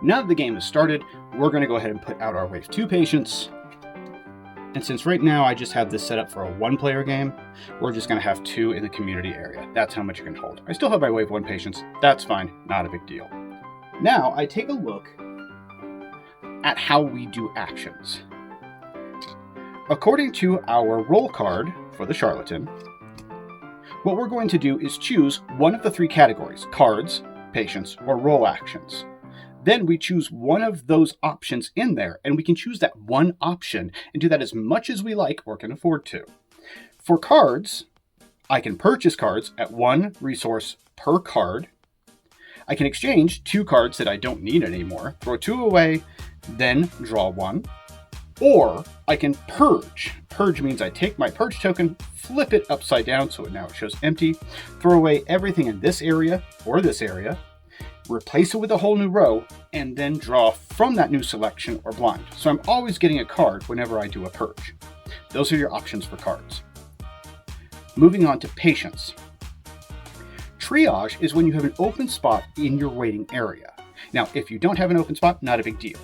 Now that the game has started, we're going to go ahead and put out our Wave 2 patients. And since right now I just have this set up for a 1-player game, we're just going to have 2 in the community area. That's how much you can hold. I still have my Wave 1 patients. That's fine. Not a big deal. Now I take a look at how we do actions. According to our roll card for the charlatan, what we're going to do is choose one of the 3 categories: cards, patients, or roll actions. Then we choose one of those options in there, and we can choose that one option and do that as much as we like or can afford to. For cards, I can purchase cards at 1 resource per card. I can exchange 2 cards that I don't need anymore, throw 2 away, then draw 1. Or I can purge. Purge means I take my purge token, flip it upside down so now it shows empty, throw away everything in this area or this area, replace it with a whole new row, and then draw from that new selection or blind. So I'm always getting a card whenever I do a purge. Those are your options for cards. Moving on to patience. Triage is when you have an open spot in your waiting area. Now, if you don't have an open spot, not a big deal.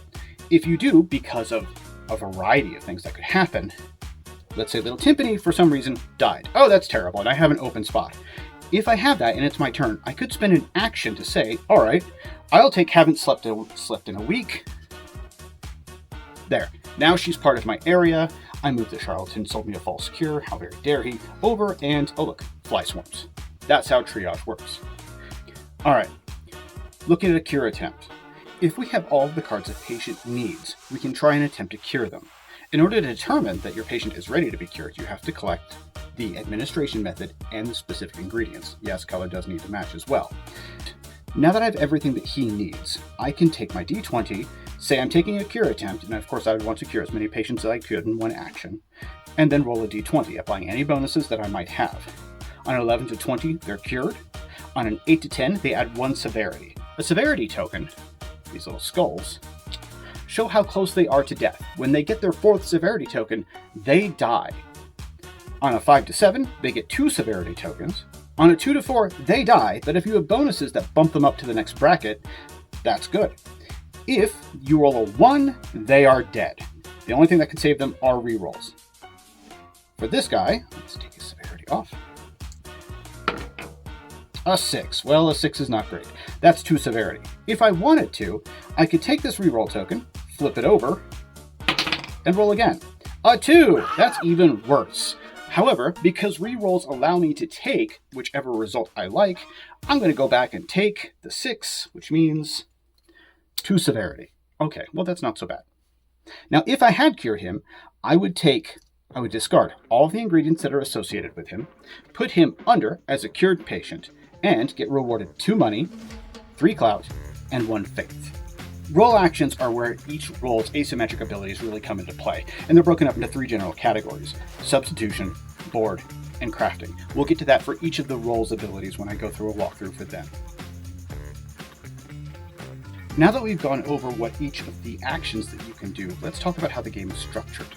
If you do, because of a variety of things that could happen, let's say little Timpani for some reason died. Oh, that's terrible, and I have an open spot. If I have that and it's my turn, I could spend an action to say, all right, I'll take haven't slept in a week. There, now she's part of my area. I move the charlatan, sold me a false cure, how very dare he, over, and oh look, fly swarms. That's how triage works. All right, looking at a cure attempt. If we have all of the cards a patient needs, we can try and attempt to cure them. In order to determine that your patient is ready to be cured, you have to collect the administration method and the specific ingredients. Yes, color does need to match as well. Now that I have everything that he needs, I can take my D20, say I'm taking a cure attempt, and of course I would want to cure as many patients as I could in one action, and then roll a D20, applying any bonuses that I might have. On an 11 to 20, they're cured. On an 8 to 10, they add 1 severity. A severity token, these little skulls, show how close they are to death. When they get their 4th severity token, they die. On a 5 to 7, they get 2 severity tokens. On a 2 to 4, they die, but if you have bonuses that bump them up to the next bracket, that's good. If you roll a 1, they are dead. The only thing that can save them are rerolls. For this guy, let's take his severity off. A 6. Well, a 6 is not great. That's 2 severity. If I wanted to, I could take this reroll token, flip it over, and roll again. A 2! That's even worse. However, because rerolls allow me to take whichever result I like, I'm going to go back and take the 6, which means 2 severity. Okay, well that's not so bad. Now, if I had cured him, I would discard all of the ingredients that are associated with him, put him under as a cured patient, and get rewarded 2 money, 3 clout, and 1 faith. Roll actions are where each roll's asymmetric abilities really come into play, and they're broken up into 3 general categories: substitution, board, and crafting. We'll get to that for each of the roll's abilities when I go through a walkthrough for them. Now that we've gone over what each of the actions that you can do, let's talk about how the game is structured.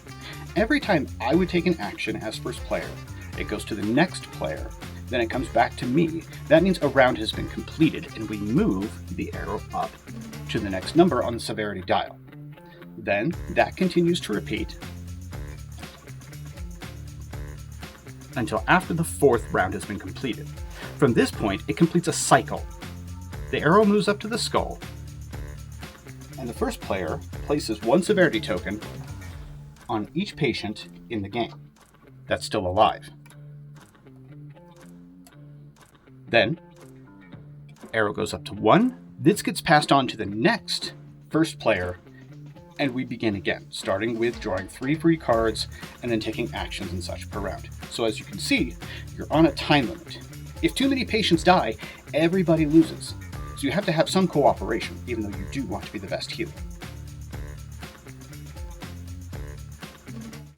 Every time I would take an action as first player, it goes to the next player, then it comes back to me. That means a round has been completed, and we move the arrow up to the next number on the severity dial. Then that continues to repeat until after the 4th round has been completed. From this point, it completes a cycle. The arrow moves up to the skull, and the first player places 1 severity token on each patient in the game that's still alive. Then, arrow goes up to 1. This gets passed on to the next first player, and we begin again, starting with drawing 3 free cards and then taking actions and such per round. So as you can see, you're on a time limit. If too many patients die, everybody loses. So you have to have some cooperation, even though you do want to be the best healer.